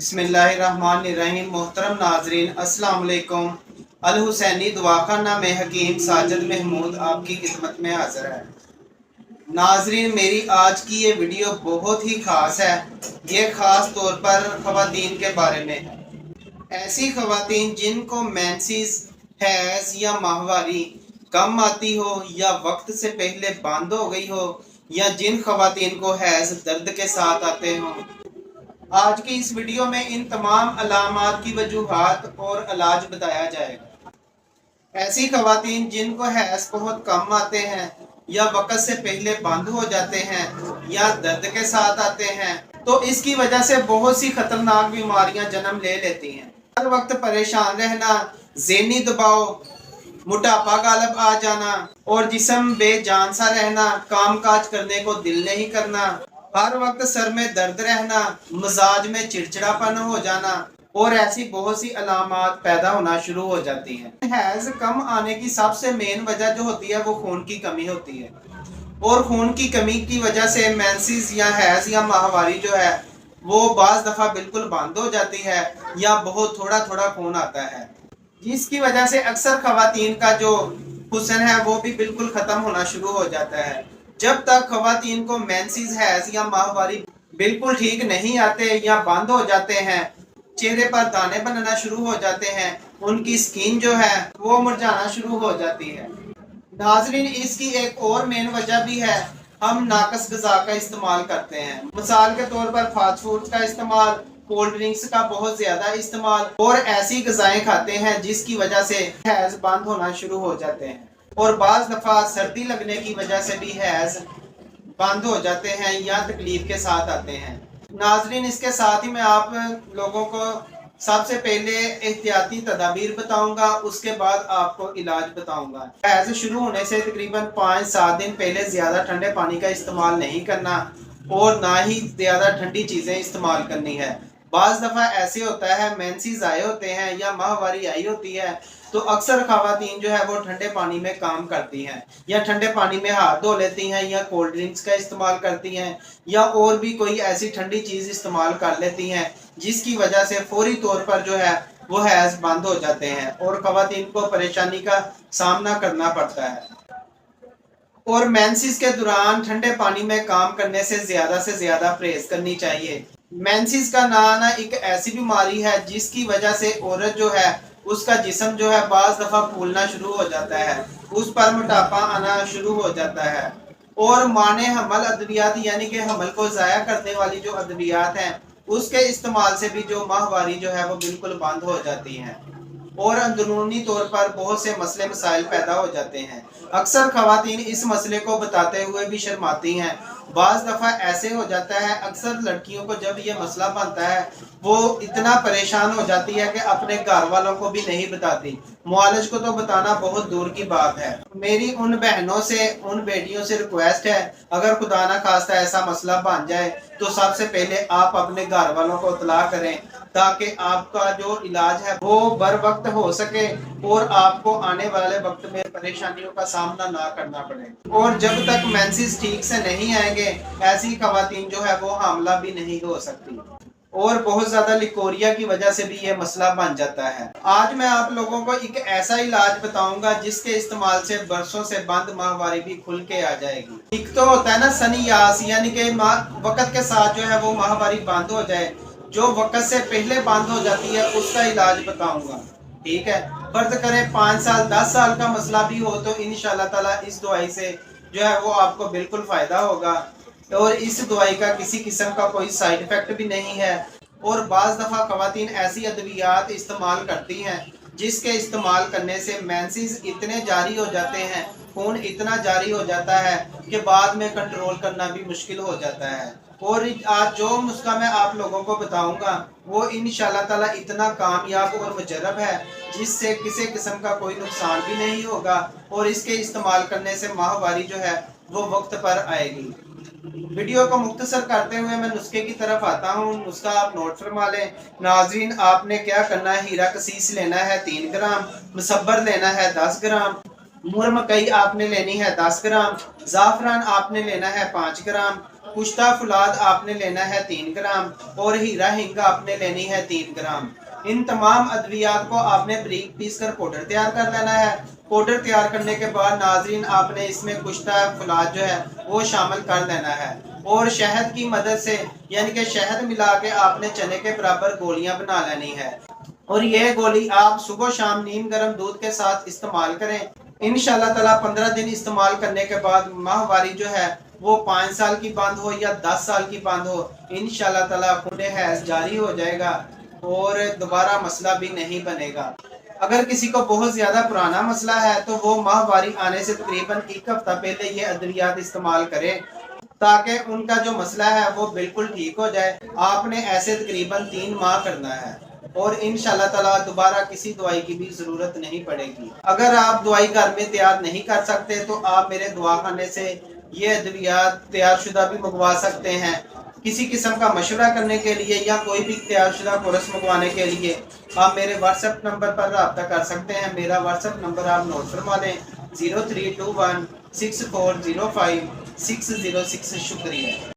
बिस्मिल्लाहिर्रहमानिर्रहीम। मोहतरम नाजरीन, अस्सलाम वालेकुम। अल हुसैनी दवाखाना में हकीम साजिद महमूद आपकी खिदमत में हाजिर है। नाजरीन, मेरी आज की ये वीडियो बहुत ही ख़ास है। ये ख़ास तौर पर ख़वातीन के बारे में है। ऐसी ख़वातीन जिनको मेंसेस, हैज़ या माहवारी कम आती हो या वक्त से पहले बंद हो गई हो, या जिन ख़वातीन को हैज़ दर्द के साथ आते हों। आज की इस वीडियो में इन तमाम अलामात की वजूहात और इलाज बताया जाएगा। ऐसी ख़वातीन जिनको हैज़ बहुत कम आते हैं या वक़्त से पहले बंद हो जाते हैं या दर्द के साथ आते हैं, तो इसकी वजह से बहुत सी खतरनाक बीमारियां जन्म ले लेती हैं। हर वक्त परेशान रहना, ज़हनी दबाव, मोटापा गालब आ जाना और जिस्म बेजान सा रहना, काम काज करने को दिल नहीं करना, हर वक्त सर में दर्द रहना, मिजाज में चिड़चिड़ापन हो जाना और ऐसी बहुत सी अलामात पैदा होना शुरू हो जाती हैं। हैज़ कम आने की सबसे मेन वजह जो होती है वो खून की कमी होती है, और खून की कमी की वजह से मेंसेस या हैज़ या माहवारी जो है वो बाज़ दफ़ा बिल्कुल बंद हो जाती है या बहुत थोड़ा थोड़ा खून आता है, जिसकी वजह से अक्सर ख़वातीन का जो हुस्न है वो भी बिल्कुल ख़त्म होना शुरू हो जाता है। जब तक ख़वातीन को मेंसेस, हैज़ या माहवारी बिल्कुल ठीक नहीं आते या बंद हो जाते हैं, चेहरे पर दाने बनना शुरू हो जाते हैं, उनकी स्किन जो है वो मुरझाना शुरू हो जाती है। नाजरीन, इसकी एक और मेन वजह भी है, हम नाकस ग़िज़ा का इस्तेमाल करते हैं। मिसाल के तौर पर फास्ट फूड का इस्तेमाल, कोल्ड ड्रिंक्स का बहुत ज्यादा इस्तेमाल और ऐसी ग़िज़ाएं खाते हैं जिसकी वजह से हैज़ बंद होना शुरू हो जाते हैं, और बाज़ दफ़ा सर्दी लगने की वजह से भी हैज़ बंद हो जाते हैं या तकलीफ के साथ आते हैं। नाजरीन, इसके साथ ही मैं आप लोगों को सबसे पहले एहतियाती तदाबीर बताऊंगा, उसके बाद आपको इलाज बताऊंगा। हैज़ शुरू होने से तकरीबन 5-7 दिन पहले ज़्यादा ठंडे पानी का इस्तेमाल नहीं करना और ना ही ज़्यादा ठंडी चीज़ें इस्तेमाल करनी है। बाज़ दफ़ा ऐसे होता है, मेंसेस आए होते हैं या माहवारी आई होती है, तो अक्सर ख़वातीन जो है वो ठंडे पानी में काम करती हैं या ठंडे पानी में हाथ धो लेती हैं या कोल्ड ड्रिंक्स का इस्तेमाल करती हैं या और भी कोई ऐसी ठंडी चीज़ इस्तेमाल कर लेती हैं, जिसकी वजह से फौरी तौर पर जो है वो हैज़ बंद हो जाते हैं और ख़वातीन को परेशानी का सामना करना पड़ता है। और मेंसेस के दौरान ठंडे पानी में काम करने से ज़्यादा परहेज करनी चाहिए। मेंसेस का ना आना एक ऐसी बीमारी है जिसकी वजह से औरत जो है उसका जिस्म जो है बाज़ दफ़ा फूलना शुरू हो जाता है, उस पर मोटापा आना शुरू हो जाता है, और माने हमल अद्वियात यानी कि हमल को ज़ाया करने वाली जो अद्वियात हैं उसके इस्तेमाल से भी जो माहवारी जो है वो बिल्कुल बंद हो जाती हैं और अंदरूनी तौर पर बहुत से मसले मसाइल पैदा हो जाते हैं। अक्सर ख़वातीन इस मसले को बताते हुए भी शर्माती हैं। बाज़ दफ़ा ऐसे हो जाता है, अक्सर लड़कियों को जब ये मसला बनता है वो इतना परेशान हो जाती है कि अपने घर वालों को भी नहीं बताती, मुआलिज को तो बताना बहुत दूर की बात है। मेरी उन बहनों से, उन बेटियों से रिक्वेस्ट है, अगर खुदा ना खास्ता ऐसा मसला बन जाए तो सबसे पहले आप अपने घर वालों को इत्तला करें, ताकि आपका जो इलाज है वो बर वक्त हो सके और आपको आने वाले वक्त में परेशानियों का सामना ना करना पड़े। और जब तक मेंसेस ठीक से नहीं आएंगे, ऐसी ख़वातीन जो है वो हामला भी नहीं हो सकती, और बहुत ज्यादा लिकोरिया की वजह से भी ये मसला बन जाता है। आज मैं आप लोगों को एक ऐसा इलाज बताऊंगा जिसके इस्तेमाल से बरसों से बंद माहवारी भी खुल के आ जाएगी। एक तो होता है ना सनियास, यानी कि वक्त के साथ जो है वो माहवारी बंद हो जाए, जो वक्त से पहले बंद हो जाती है उसका इलाज बताऊंगा। ठीक है, फर्ज करें 5 साल 10 साल का मसला भी हो तो इंशाल्लाह ताला इस दवाई से जो है वो आपको बिल्कुल फायदा होगा, और इस दवाई का किसी किस्म का कोई साइड इफेक्ट भी नहीं है। और बाज़ दफ़ा ख़वातीन ऐसी अद्वियात इस्तेमाल करती हैं जिसके इस्तेमाल करने से मेंसेस इतने जारी हो जाते हैं, खून इतना जारी हो जाता है कि बाद में कंट्रोल करना भी मुश्किल हो जाता है। और आज जो नुस्खा मैं आप लोगों को बताऊंगा वो इंशाल्लाह ताला इतना कामयाब और मुजर्रब है जिससे किसी किस्म का कोई नुकसान भी नहीं होगा, और इसके इस्तेमाल करने से माहवारी जो है वो वक्त पर आएगी। वीडियो को मुख्तसर करते हुए मैं नुस्खे की तरफ आता हूँ। नुस्खा आप नोट फरमा लें। नाजरीन, आपने क्या करना है, हीरा कसीस लेना है 3 ग्राम, मुसब्बर लेना है 10 ग्राम, मुर मकई आपने लेनी है 10 ग्राम, ज़ाफ़रान आपने लेना है 5 ग्राम, کشتہ فولاد آپ نے لینا ہے 3 گرام اور ہیرا ہنگ آپ نے لینی ہے 3 گرام۔ ان تمام ادویات کو آپ نے بریک پیس کر پاؤڈر تیار کر لینا ہے۔ پاؤڈر تیار کرنے کے بعد ناظرین آپ نے اس میں کشتہ فولاد جو ہے وہ شامل کر لینا ہے اور شہد کی مدد سے یعنی کہ شہد ملا کے آپ نے چنے کے برابر گولیاں بنا لینی ہے اور یہ گولی آپ صبح و شام نیم گرم دودھ کے ساتھ استعمال کریں۔ انشاءاللہ تعالی 15 دن استعمال کرنے کے بعد ماہواری جو ہے وہ 5 سال کی بند ہو یا 10 سال کی بند ہو، انشاءاللہ تعالی خون حیض جاری ہو جائے گا اور دوبارہ مسئلہ بھی نہیں بنے گا۔ اگر کسی کو بہت زیادہ پرانا مسئلہ ہے تو وہ ماہواری آنے سے تقریباً 1 ہفتہ پہلے یہ ادویات استعمال کرے تاکہ ان کا جو مسئلہ ہے وہ بالکل ٹھیک ہو جائے۔ آپ نے ایسے تقریباً 3 ماہ کرنا ہے اور انشاءاللہ تعالی دوبارہ کسی دوائی کی بھی ضرورت نہیں پڑے گی۔ اگر آپ دوائی گھر میں تیار نہیں کر سکتے تو آپ میرے دواخانے سے یہ ادویات تیار شدہ بھی منگوا سکتے ہیں۔ کسی قسم کا مشورہ کرنے کے لیے یا کوئی بھی تیار شدہ کورس منگوانے کے لیے آپ میرے واٹس ایپ نمبر پر رابطہ کر سکتے ہیں۔ میرا واٹس ایپ نمبر آپ نوٹ فرما لیں 0321 6405 606۔ شکریہ۔